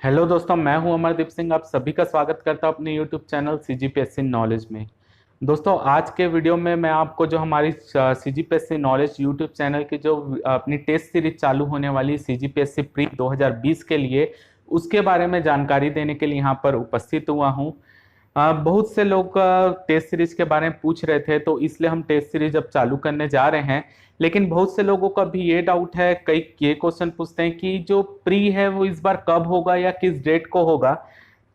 Hello दोस्तों, मैं हूं अमरदीप सिंह। आप सभी का स्वागत करता हूं अपने यूट्यूब चैनल सीजीपीएससी नॉलेज में। दोस्तों, आज के वीडियो में मैं आपको जो हमारी सीजीपीएससी नॉलेज यूट्यूब चैनल की जो अपनी टेस्ट सीरीज चालू होने वाली सीजीपीएससी प्री 2020 के लिए, उसके बारे में जानकारी देने के लिए यहाँ पर उपस्थित हुआ हूँ। बहुत से लोग टेस्ट सीरीज के बारे में पूछ रहे थे, तो इसलिए हम टेस्ट सीरीज अब चालू करने जा रहे हैं। लेकिन बहुत से लोगों का भी ये डाउट है, कई ये क्वेश्चन पूछते हैं कि जो प्री है वो इस बार कब होगा या किस डेट को होगा।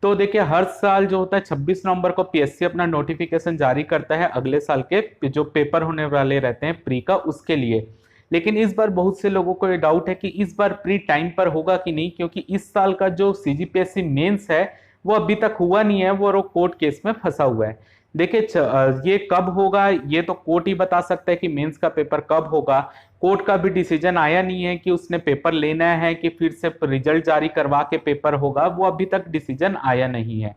तो देखिए, हर साल जो होता है 26 नवंबर को पीएससी अपना नोटिफिकेशन जारी करता है अगले साल के जो पेपर होने वाले रहते हैं प्री का, उसके लिए। लेकिन इस बार बहुत से लोगों को ये डाउट है कि इस बार प्री टाइम पर होगा कि नहीं, क्योंकि इस साल का जो सीजीपीएससी मेंस है वो अभी तक हुआ नहीं है, वो कोर्ट केस में फंसा हुआ है। देखिए, ये कब होगा ये तो कोर्ट ही बता सकता है कि मेंस का पेपर कब होगा। कोर्ट का भी डिसीजन आया नहीं है कि उसने पेपर लेना है कि फिर से रिजल्ट जारी करवा के पेपर होगा, वो अभी तक डिसीजन आया नहीं है।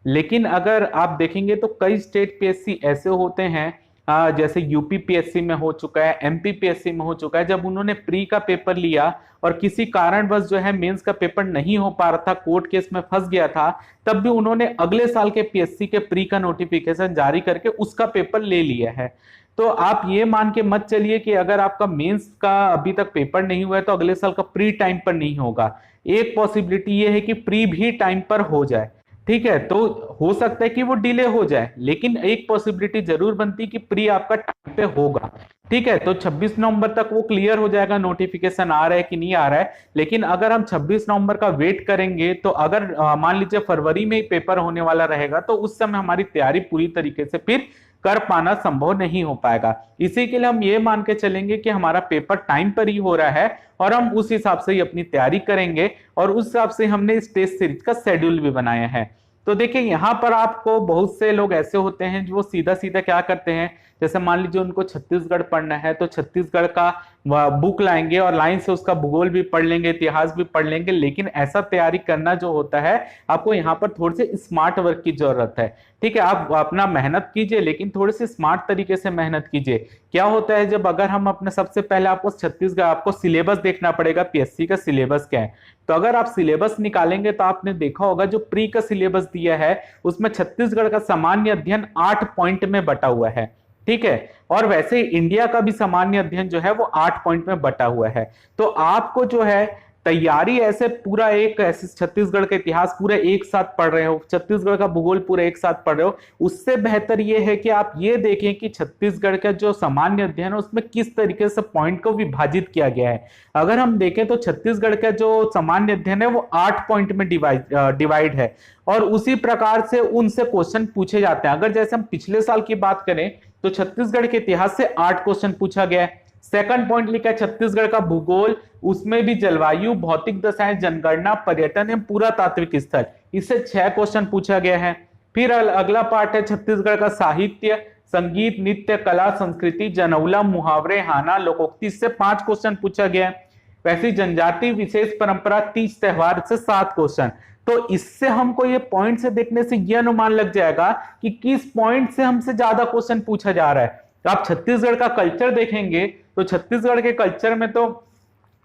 लेकिन अगर आप देखेंगे तो कई स्टेट पीएससी ऐसे होते हैं, जैसे यूपी पीएससी में हो चुका है, एमपी पीएससी में हो चुका है, जब उन्होंने प्री का पेपर लिया और किसी कारणवश जो है मेंस का पेपर नहीं हो पा रहा था, कोर्ट केस में फंस गया था, तब भी उन्होंने अगले साल के पीएससी के प्री का नोटिफिकेशन जारी करके उसका पेपर ले लिया है। तो आप ये मान के मत चलिए कि अगर आपका मेंस का अभी तक पेपर नहीं हुआ है तो अगले साल का प्री टाइम पर नहीं होगा। एक पॉसिबिलिटी ये है कि प्री भी टाइम पर हो जाए। ठीक है, तो हो सकता है कि वो डिले हो जाए, लेकिन एक पॉसिबिलिटी जरूर बनती कि प्री आपका टाइम पे होगा। ठीक है, तो 26 नवंबर तक वो क्लियर हो जाएगा नोटिफिकेशन आ रहा है कि नहीं आ रहा है। लेकिन अगर हम 26 नवंबर का वेट करेंगे तो अगर मान लीजिए फरवरी में ही पेपर होने वाला रहेगा, तो उस समय हमारी तैयारी पूरी तरीके से फिर कर पाना संभव नहीं हो पाएगा। इसी के लिए हम ये मान के चलेंगे कि हमारा पेपर टाइम पर ही हो रहा है और हम उस हिसाब से ही अपनी तैयारी करेंगे, और उस हिसाब से हमने इस टेस्ट सीरीज का शेड्यूल भी बनाया है। तो देखिए, यहाँ पर आपको बहुत से लोग ऐसे होते हैं जो सीधा सीधा क्या करते हैं, जैसे मान लीजिए उनको छत्तीसगढ़ पढ़ना है तो छत्तीसगढ़ का बुक लाएंगे और लाइन से उसका भूगोल भी पढ़ लेंगे, इतिहास भी पढ़ लेंगे। लेकिन ऐसा तैयारी करना जो होता है, आपको यहाँ पर थोड़े से स्मार्ट वर्क की जरूरत है। ठीक है, आप अपना मेहनत कीजिए, लेकिन थोड़े से स्मार्ट तरीके से मेहनत कीजिए। क्या होता है, जब अगर हम अपने सबसे पहले आपको छत्तीसगढ़ आपको सिलेबस देखना पड़ेगा, पीएससी का सिलेबस क्या है। तो अगर आप सिलेबस निकालेंगे तो आपने देखा होगा जो प्री का सिलेबस दिया है उसमें छत्तीसगढ़ का सामान्य अध्ययन 8 पॉइंट में बटा हुआ है। ठीक है, और वैसे इंडिया का भी सामान्य अध्ययन जो है वो 8 पॉइंट में बटा हुआ है। तो आपको जो है तैयारी ऐसे पूरा एक ऐसे छत्तीसगढ़ का इतिहास पूरे एक साथ पढ़ रहे हो, छत्तीसगढ़ का भूगोल पूरे एक साथ पढ़ रहे हो, उससे बेहतर ये है कि आप ये देखें कि छत्तीसगढ़ का जो सामान्य अध्ययन है उसमें किस तरीके से पॉइंट को विभाजित किया गया है। अगर हम देखें तो छत्तीसगढ़ का जो सामान्य अध्ययन है वो 8 पॉइंट में डिवाइड है, और उसी प्रकार से उनसे क्वेश्चन पूछे जाते हैं। अगर जैसे हम पिछले साल की बात करें तो छत्तीसगढ़ के इतिहास से 8 क्वेश्चन पूछा गया है। सेकंड पॉइंट लिखा है छत्तीसगढ़ का भूगोल, उसमें भी जलवायु, भौतिक दशाएं, जनगणना, पर्यटन एवं पुरातात्विक स्थल, इससे 6 क्वेश्चन पूछा गया है। फिर अगला पार्ट है छत्तीसगढ़ का साहित्य, संगीत, नृत्य, कला, संस्कृति, जनौला, मुहावरे, हाना, लोकोक्ति, इससे 5 क्वेश्चन पूछा गया है। वैसे जनजाति, विशेष परंपरा, तीज त्योहार से 7 क्वेश्चन। तो इससे हमको ये पॉइंट से देखने से यह अनुमान लग जाएगा कि किस पॉइंट से हमसे ज्यादा क्वेश्चन पूछा जा रहा है। तो आप छत्तीसगढ़ का कल्चर देखेंगे तो छत्तीसगढ़ के कल्चर में तो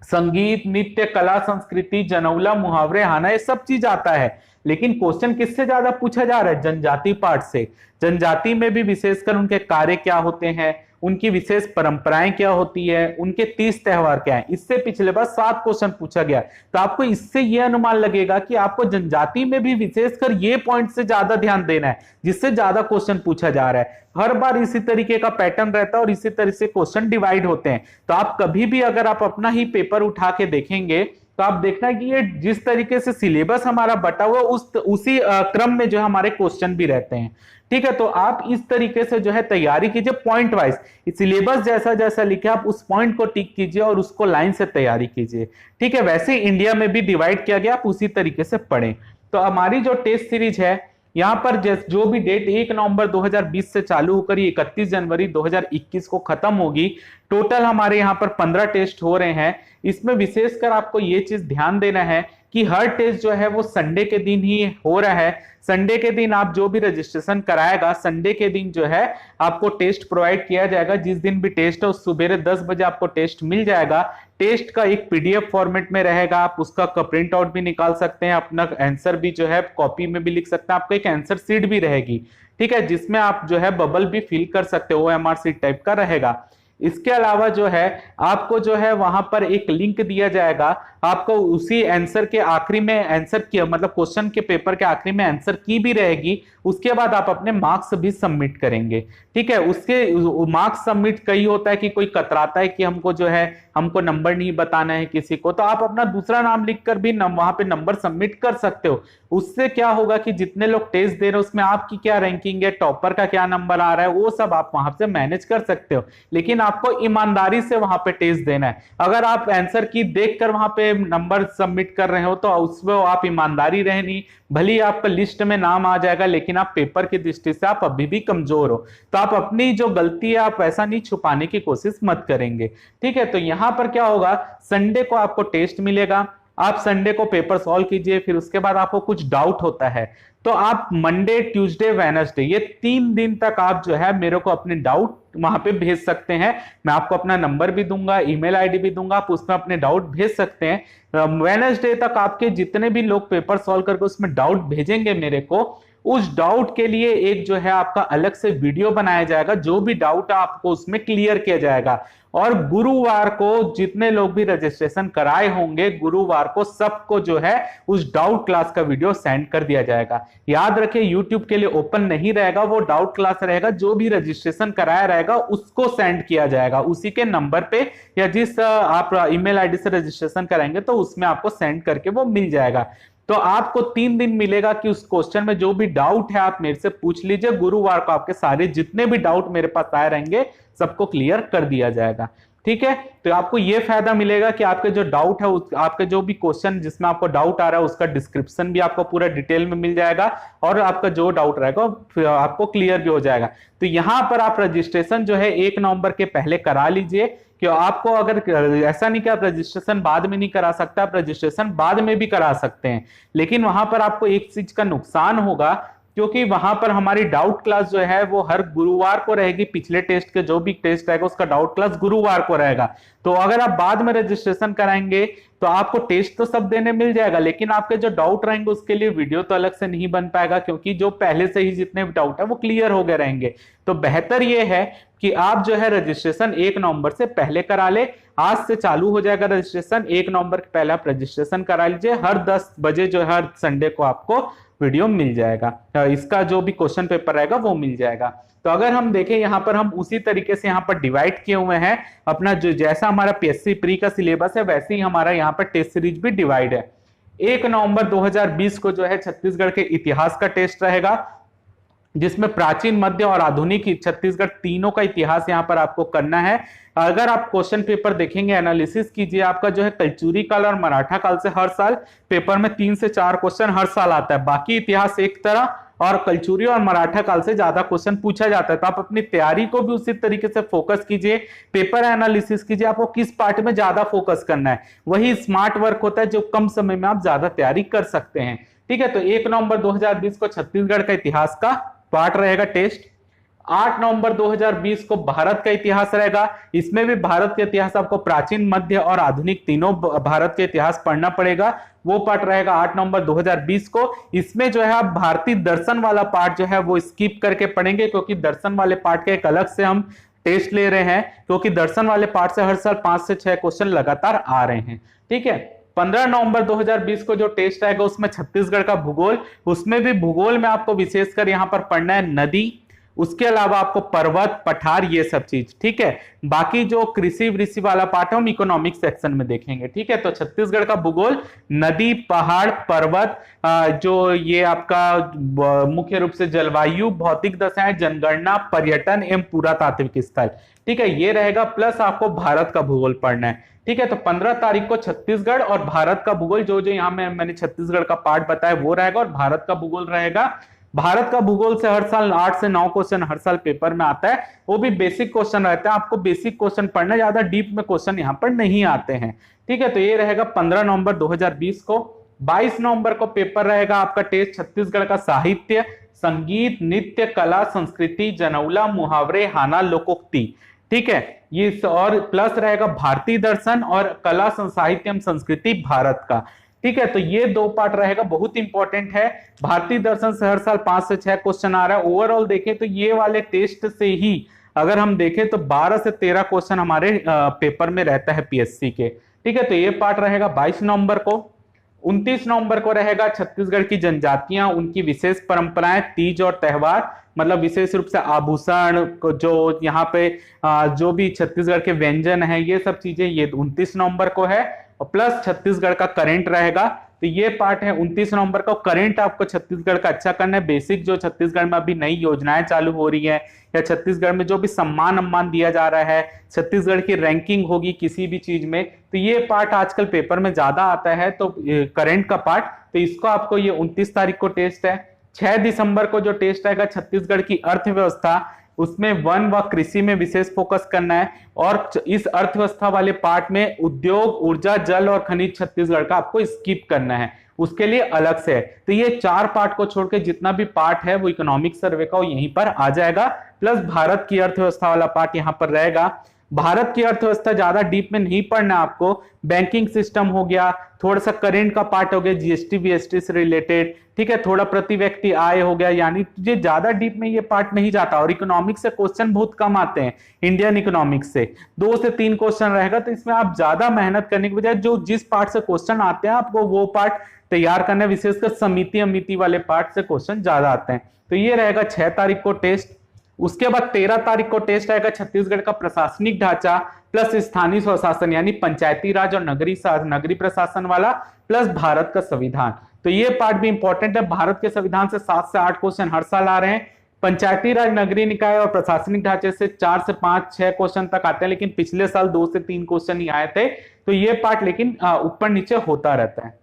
संगीत, नृत्य, कला, संस्कृति, जनौला, मुहावरे, हाना, ये सब चीज आता है। लेकिन क्वेश्चन किससे ज्यादा पूछा जा रहा है? जनजाति पार्ट से। जनजाति में भी विशेषकर उनके कार्य क्या होते हैं, उनकी विशेष परंपराएं क्या होती है, उनके तीज त्योहार क्या है, इससे पिछले बार 7 क्वेश्चन पूछा गया। तो आपको इससे यह अनुमान लगेगा कि आपको जनजाति में भी विशेषकर ये पॉइंट से ज्यादा ध्यान देना है, जिससे ज्यादा क्वेश्चन पूछा जा रहा है। हर बार इसी तरीके का पैटर्न रहता है और इसी तरह से क्वेश्चन डिवाइड होते हैं। तो आप कभी भी अगर आप अपना ही पेपर उठा के देखेंगे तो आप देखना कि ये जिस तरीके से सिलेबस हमारा बटा हुआ उसी क्रम में जो है हमारे क्वेश्चन भी रहते हैं। ठीक है, तो आप इस तरीके से जो है तैयारी कीजिए पॉइंट वाइज। सिलेबस जैसा जैसा लिखे आप उस पॉइंट को टिक कीजिए और उसको लाइन से तैयारी कीजिए। ठीक है, वैसे इंडिया में भी डिवाइड किया गया, आप उसी तरीके से पढ़ें। तो हमारी जो टेस्ट सीरीज है यहाँ पर जो भी डेट 1 नवंबर 2020 से चालू होकर 31 जनवरी 2021 को खत्म होगी, टोटल हमारे यहाँ पर 15 टेस्ट हो रहे हैं। इसमें विशेषकर आपको ये चीज ध्यान देना है कि हर टेस्ट जो है वो संडे के दिन ही हो रहा है। संडे के दिन आप जो भी रजिस्ट्रेशन कराएगा, संडे के दिन जो है आपको टेस्ट प्रोवाइड किया जाएगा। जिस दिन भी टेस्ट है उस सुबह 10 बजे आपको टेस्ट मिल जाएगा। टेस्ट का एक पीडीएफ फॉर्मेट में रहेगा, आप उसका प्रिंट आउट भी निकाल सकते हैं, अपना आंसर भी जो है कॉपी में भी लिख सकते हैं, आपको एक आंसर सीट भी रहेगी, ठीक है, जिसमें आप जो है बबल भी फिल कर सकते हो, OMR सीट टाइप का रहेगा। इसके अलावा जो है आपको जो है वहां पर एक लिंक दिया जाएगा, आपको उसी आंसर के आखिरी में आंसर की मतलब क्वेश्चन के पेपर के आखिरी में आंसर की भी रहेगी, उसके बाद आप अपने मार्क्स भी सबमिट करेंगे, ठीक है। उसके मार्क्स सबमिट कई होता है कि कोई कतराता है कि हमको जो है हमको नंबर नहीं बताना है किसी को, तो आप अपना दूसरा नाम लिखकर भी वहां पे नंबर सबमिट कर सकते हो। उससे क्या होगा कि जितने लोग टेस्ट दे रहे हो उसमें आपकी क्या रैंकिंग है, टॉपर का क्या नंबर आ रहा है, वो सब आप वहां से मैनेज कर सकते हो, लेकिन आपको ईमानदारी से वहां पे टेस्ट देना है। अगर आप आंसर की देखकर वहां पे नंबर सबमिट कर रहे हो तो उसमें आप ईमानदारी रहे नहीं, भले ही आपका लिस्ट में नाम आ जाएगा लेकिन आप पेपर की दृष्टि से आप अभी भी कमजोर हो, तो आप अपनी जो गलती है आप ऐसा नहीं छुपाने की कोशिश मत करेंगे, ठीक है। तो यहां पर क्या होगा, संडे को आपको टेस्ट मिलेगा, आप संडे को पेपर सॉल्व कीजिए, फिर उसके बाद आपको कुछ डाउट होता है तो आप मंडे, ट्यूसडे, वेडनेसडे ये 3 दिन तक आप जो है मेरे को अपने डाउट वहां पे भेज सकते हैं। मैं आपको अपना नंबर भी दूंगा, ईमेल आईडी भी दूंगा, आप उसमें अपने डाउट भेज सकते हैं। वेडनेसडे तक आपके जितने भी लोग पेपर सॉल्व करके उसमें डाउट भेजेंगे मेरे को, उस डाउट के लिए एक जो है आपका अलग से वीडियो बनाया जाएगा, जो भी डाउट है आपको उसमें क्लियर किया जाएगा। और गुरुवार को जितने लोग भी रजिस्ट्रेशन कराए होंगे, गुरुवार को सबको जो है उस डाउट क्लास का वीडियो सेंड कर दिया जाएगा। याद रखिए यूट्यूब के लिए ओपन नहीं रहेगा, वो डाउट क्लास रहेगा, जो भी रजिस्ट्रेशन कराया रहेगा उसको सेंड किया जाएगा उसी के नंबर पे, या जिस आप ईमेल आईडी से रजिस्ट्रेशन कराएंगे तो उसमें आपको सेंड करके वो मिल जाएगा। तो आपको 3 दिन मिलेगा कि उस क्वेश्चन में जो भी डाउट है आप मेरे से पूछ लीजिए, गुरुवार को आपके सारे जितने भी डाउट मेरे पास आए रहेंगे सबको क्लियर कर दिया जाएगा, ठीक है। तो आपको यह फायदा मिलेगा कि आपके जो डाउट है आपके जो भी क्वेश्चन जिसमें आपको डाउट आ रहा है उसका डिस्क्रिप्शन भी आपको पूरा डिटेल में मिल जाएगा, और आपका जो डाउट रहेगा आपको क्लियर भी हो जाएगा। तो यहां पर आप रजिस्ट्रेशन जो है 1 नवंबर के पहले करा लीजिए, कि आपको अगर ऐसा नहीं कि आप रजिस्ट्रेशन बाद में नहीं करा सकते, आप रजिस्ट्रेशन बाद में भी करा सकते हैं, लेकिन वहां पर आपको एक चीज का नुकसान होगा, क्योंकि वहां पर हमारी डाउट क्लास जो है वो हर गुरुवार को रहेगी, पिछले टेस्ट के जो भी टेस्ट रहेगा उसका डाउट क्लास गुरुवार को रहेगा। तो अगर आप बाद में रजिस्ट्रेशन कराएंगे तो आपको टेस्ट तो सब देने मिल जाएगा, लेकिन आपके जो डाउट रहेंगे उसके लिए वीडियो तो अलग से नहीं बन पाएगा, क्योंकि जो पहले से ही जितने भी डाउट है वो क्लियर हो गए रहेंगे। तो बेहतर ये है कि आप जो है रजिस्ट्रेशन 1 नवंबर से पहले करा ले। आज से चालू हो जाएगा रजिस्ट्रेशन, 1 नवंबर के पहले आप रजिस्ट्रेशन करा लीजिए, हर 10 बजे जो है हर संडे को आपको वीडियो मिल जाएगा, इसका जो भी क्वेश्चन पेपर रहेगा वो मिल जाएगा। तो अगर हम देखें यहाँ पर हम उसी तरीके से यहाँ पर डिवाइड किए हुए हैं अपना, जो जैसा हमारा पीएससी प्री का सिलेबस है वैसे ही हमारा यहाँ पर टेस्ट सीरीज भी डिवाइड है। 1 नवंबर 2020 को जो है छत्तीसगढ़ के इतिहास का टेस्ट रहेगा, जिसमें प्राचीन, मध्य और आधुनिक छत्तीसगढ़ तीनों का इतिहास यहाँ पर आपको करना है। अगर आप क्वेश्चन पेपर देखेंगे, एनालिसिस कीजिए, आपका जो है कलचुरी काल और मराठा काल से हर साल पेपर में 3 से 4 क्वेश्चन हर साल आता है, बाकी इतिहास एक तरह, और कलचुरी और मराठा काल से ज्यादा क्वेश्चन पूछा जाता है। तो आप अपनी तैयारी को भी उसी तरीके से फोकस कीजिए, पेपर एनालिसिस कीजिए, आपको किस पार्ट में ज्यादा फोकस करना है, वही स्मार्ट वर्क होता है जो कम समय में आप ज्यादा तैयारी कर सकते हैं, ठीक है। तो 1 नवंबर 2020 को छत्तीसगढ़ का इतिहास का पार्ट रहेगा टेस्ट। 8 नवंबर 2020 को भारत का इतिहास रहेगा, इसमें भी भारत का इतिहास आपको प्राचीन, मध्य और आधुनिक तीनों भारत के इतिहास पढ़ना पड़ेगा, वो पार्ट रहेगा 8 नवंबर 2020 को। इसमें जो है आप भारतीय दर्शन वाला पार्ट जो है वो स्किप करके पढ़ेंगे, क्योंकि दर्शन वाले पार्ट के एक अलग से हम टेस्ट ले रहे हैं, क्योंकि दर्शन वाले पार्ट से हर साल 5 से 6 क्वेश्चन लगातार आ रहे हैं, ठीक है। 15 नवंबर 2020 को जो टेस्ट आएगा उसमें छत्तीसगढ़ का भूगोल, उसमें भी भूगोल में आपको विशेषकर यहां पर पढ़ना है नदी, उसके अलावा आपको पर्वत, पठार, ये सब चीज, ठीक है। बाकी जो कृषि वृषि वाला पार्ट है हम इकोनॉमिक्स सेक्शन में देखेंगे, ठीक है। तो छत्तीसगढ़ का भूगोल नदी, पहाड़, पर्वत, जो ये आपका मुख्य रूप से जलवायु, भौतिक दशाएं, जनगणना, पर्यटन एवं पुरातात्विक स्थल, ठीक है, ये रहेगा। प्लस आपको भारत का भूगोल पढ़ना है, ठीक है। तो 15 तारीख को छत्तीसगढ़ और भारत का भूगोल, जो जो यहाँ में मैंने छत्तीसगढ़ का पार्ट बताया वो रहेगा, और भारत का भूगोल रहेगा। भारत का भूगोल से हर साल 8 से 9 क्वेश्चन हर साल पेपर में आता है, वो भी बेसिक क्वेश्चन रहता है, आपको बेसिक क्वेश्चन पढ़ना, ज्यादा डीप में क्वेश्चन यहाँ पर नहीं आते हैं, ठीक है। तो ये रहेगा 15 नवंबर 2020 को। 22 नवंबर को पेपर रहेगा आपका टेस्ट छत्तीसगढ़ का साहित्य, संगीत, नृत्य, कला, संस्कृति, जनौला, मुहावरे, हाना, लोकोक्ति, ठीक है। ये और प्लस रहेगा भारतीय दर्शन और कला साहित्य एवं संस्कृति भारत का। ठीक है, तो ये दो पार्ट रहेगा, बहुत इंपॉर्टेंट है। भारतीय दर्शन से हर साल 5 से 6 क्वेश्चन आ रहा है। ओवरऑल देखें तो ये वाले टेस्ट से ही अगर हम देखें तो 12 से 13 क्वेश्चन हमारे पेपर में रहता है पीएससी के। ठीक है, तो ये पार्ट रहेगा 22 नवंबर को। 29 नवंबर को रहेगा छत्तीसगढ़ की जनजातियां, उनकी विशेष परंपराएं, तीज और त्योहार, मतलब विशेष रूप से आभूषण जो यहाँ पे जो भी छत्तीसगढ़ के व्यंजन है, ये सब चीजें, ये 29 नवंबर को है। और प्लस छत्तीसगढ़ का करंट रहेगा, तो ये पार्ट है 29 नवंबर को। करंट आपको छत्तीसगढ़ का अच्छा करना है, बेसिक जो छत्तीसगढ़ में अभी नई योजनाएं चालू हो रही है, या छत्तीसगढ़ में जो भी सम्मान दिया जा रहा है, छत्तीसगढ़ की रैंकिंग होगी किसी भी चीज में, तो ये पार्ट आजकल पेपर में ज्यादा आता है, तो करंट का पार्ट, तो इसको आपको ये 29 तारीख को टेस्ट है। 6 दिसंबर को जो टेस्ट आएगा छत्तीसगढ़ की अर्थव्यवस्था, उसमें वन व कृषि में विशेष फोकस करना है, और इस अर्थव्यवस्था वाले पार्ट में उद्योग, ऊर्जा, जल और खनिज छत्तीसगढ़ का आपको स्किप करना है, उसके लिए अलग से है। तो ये 4 पार्ट को छोड़ के जितना भी पार्ट है वो इकोनॉमिक सर्वे का, वो यहीं पर आ जाएगा। प्लस भारत की अर्थव्यवस्था वाला पार्ट यहां पर रहेगा। भारत की अर्थव्यवस्था ज्यादा डीप में नहीं पढ़ना आपको, बैंकिंग सिस्टम हो गया, थोड़ा सा करेंट का पार्ट हो गया, जीएसटी वीएसटी से रिलेटेड, ठीक है, थोड़ा प्रति व्यक्ति आय हो गया, यानी तुझे ज्यादा डीप में ये पार्ट नहीं जाता। और इकोनॉमिक्स से क्वेश्चन बहुत कम आते हैं, इंडियन इकोनॉमिक्स से 2 से 3 क्वेश्चन रहेगा, तो इसमें आप ज्यादा मेहनत करने के बजाय जो जिस पार्ट से क्वेश्चन आते हैं आपको वो पार्ट तैयार करना है, विशेषकर समिति अमिति वाले पार्ट से क्वेश्चन ज्यादा आते हैं। तो ये रहेगा 6 तारीख को टेस्ट। उसके बाद 13 तारीख को टेस्ट आएगा छत्तीसगढ़ का प्रशासनिक ढांचा प्लस स्थानीय स्वशासन, यानी पंचायती राज और नगरीय प्रशासन वाला, प्लस भारत का संविधान। तो ये पार्ट भी इंपॉर्टेंट है। भारत के संविधान से 7 से 8 क्वेश्चन हर साल आ रहे हैं। पंचायती राज, नगरीय निकाय और प्रशासनिक ढांचे से 4 से 5 6 क्वेश्चन तक आते हैं, लेकिन पिछले साल 2 से 3 क्वेश्चन ही आए थे, तो ये पार्ट लेकिन ऊपर नीचे होता रहता है।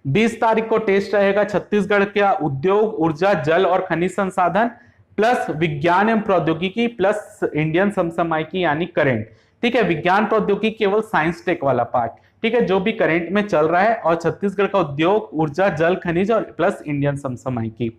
20 तारीख को टेस्ट रहेगा छत्तीसगढ़ का उद्योग, ऊर्जा, जल और खनिज संसाधन प्लस विज्ञान एवं प्रौद्योगिकी प्लस इंडियन समसामयिकी यानी करंट। ठीक है, विज्ञान प्रौद्योगिकी केवल साइंस टेक वाला पार्ट, ठीक है, जो भी करंट में चल रहा है, और छत्तीसगढ़ का उद्योग, ऊर्जा, जल, खनिज और प्लस इंडियन समसामयिकी।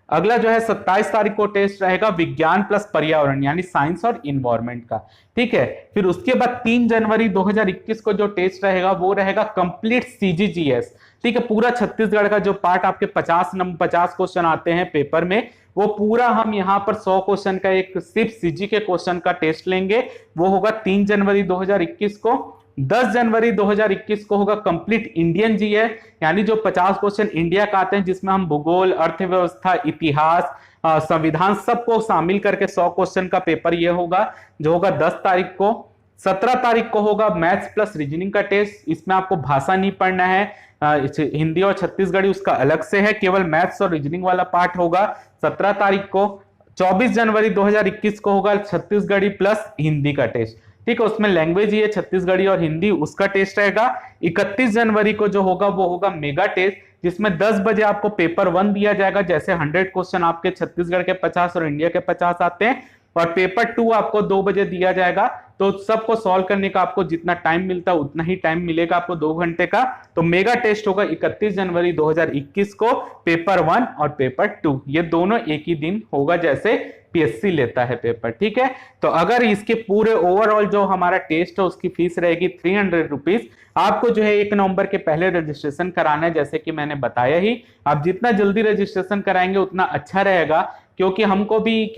अगला जो है 27 तारीख को टेस्ट रहेगा विज्ञान प्लस पर्यावरण यानी साइंस और इन्वायरमेंट का। ठीक है, फिर उसके बाद 3 जनवरी 2021 को जो टेस्ट रहेगा वो रहेगा कंप्लीट सीजीजीएस। ठीक है, पूरा छत्तीसगढ़ का जो पार्ट आपके 50 क्वेश्चन आते हैं पेपर में, वो पूरा हम यहाँ पर 100 क्वेश्चन का एक सिर्फ सीजी के क्वेश्चन का टेस्ट लेंगे। वो होगा 3 जनवरी 2021 को। 10 जनवरी 2021 को होगा कंप्लीट इंडियन जीए, यानी जो 50 क्वेश्चन इंडिया का आते हैं, जिसमें हम भूगोल, अर्थव्यवस्था, इतिहास, संविधान सबको शामिल करके 100 क्वेश्चन का पेपर ये होगा, जो होगा 10 तारीख को। 17 तारीख को होगा मैथ्स प्लस रीजनिंग का टेस्ट। इसमें आपको भाषा नहीं पढ़ना है, हिंदी और छत्तीसगढ़ी उसका अलग से है, केवल मैथ्स और रीजनिंग वाला पार्ट होगा 17 तारीख को। 24 जनवरी 2021 को होगा छत्तीसगढ़ी प्लस हिंदी का टेस्ट। ठीक है, उसमें लैंग्वेज ही है छत्तीसगढ़ी और हिंदी, उसका टेस्ट रहेगा। 31 जनवरी को जो होगा वो होगा मेगा टेस्ट, जिसमें 10 बजे आपको पेपर 1 दिया जाएगा। जैसे 100 क्वेश्चन आपके छत्तीसगढ़ के 50 और इंडिया के 50 आते हैं, और पेपर 2 आपको 2 बजे दिया जाएगा। तो सबको सॉल्व करने का आपको जितना टाइम मिलता है उतना ही टाइम मिलेगा आपको, 2 घंटे का। तो मेगा टेस्ट होगा 31 जनवरी 2021 को, पेपर 1 और पेपर 2 ये दोनों एक ही दिन होगा, जैसे पीएससी लेता है पेपर। ठीक है, तो अगर इसके पूरे ओवरऑल जो हमारा टेस्ट है उसकी फीस रहेगी 300 रुपीज। आपको जो है 1 नवंबर के पहले रजिस्ट्रेशन कराना है, जैसे कि मैंने बताया ही। आप जितना जल्दी रजिस्ट्रेशन कराएंगे उतना अच्छा रहेगा, क्योंकि हमको भी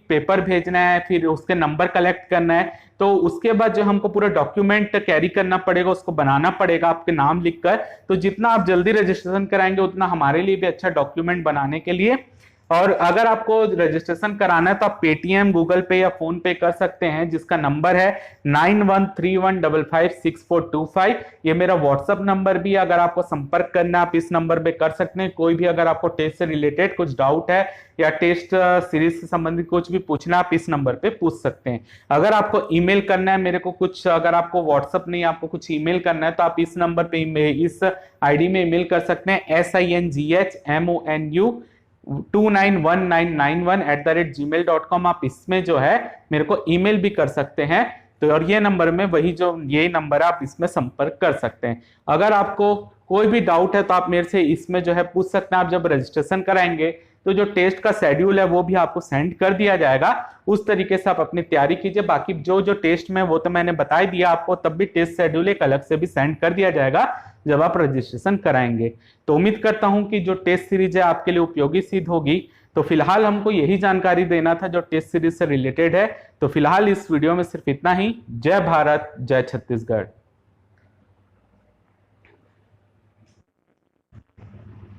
पेपर भेजना है, फिर उसके नंबर कलेक्ट करना है, तो उसके बाद जो हमको पूरा डॉक्यूमेंट कैरी करना पड़ेगा, उसको बनाना पड़ेगा आपके नाम लिखकर। तो जितना आप जल्दी रजिस्ट्रेशन कराएंगे उतना हमारे लिए भी अच्छा डॉक्यूमेंट बनाने के लिए। और अगर आपको रजिस्ट्रेशन कराना है तो आप पेटीएम, गूगल पे या फोन पे कर सकते हैं, जिसका नंबर है 9131556425। ये मेरा व्हाट्सएप नंबर भी है, अगर आपको संपर्क करना है आप इस नंबर पे कर सकते हैं। कोई भी अगर आपको टेस्ट से रिलेटेड कुछ डाउट है या टेस्ट सीरीज से संबंधित कुछ भी पूछना, आप इस नंबर पे पूछ सकते हैं। अगर आपको ईमेल करना है मेरे को कुछ, अगर आपको व्हाट्सएप नहीं, आपको कुछ ईमेल करना है, तो आप इस नंबर पे, इस आईडी में ईमेल कर सकते हैं, singmonu291991@gmail.com। आप इसमें जो है मेरे को ईमेल भी कर सकते हैं। तो और ये नंबर में वही जो ये नंबर है, आप इसमें संपर्क कर सकते हैं। अगर आपको कोई भी डाउट है तो आप मेरे से इसमें जो है पूछ सकते हैं। आप जब रजिस्ट्रेशन कराएंगे तो जो टेस्ट का शेड्यूल है वो भी आपको सेंड कर दिया जाएगा। उस तरीके से आप अपनी तैयारी कीजिए। बाकी जो जो टेस्ट में वो तो मैंने बता ही दिया आपको, तब भी टेस्ट शेड्यूल एक अलग से भी सेंड कर दिया जाएगा जब आप रजिस्ट्रेशन कराएंगे। तो उम्मीद करता हूं कि जो टेस्ट सीरीज है आपके लिए उपयोगी सिद्ध होगी। तो फिलहाल हमको यही जानकारी देना था जो टेस्ट सीरीज से रिलेटेड है। तो फिलहाल इस वीडियो में सिर्फ इतना ही। जय भारत, जय छत्तीसगढ़।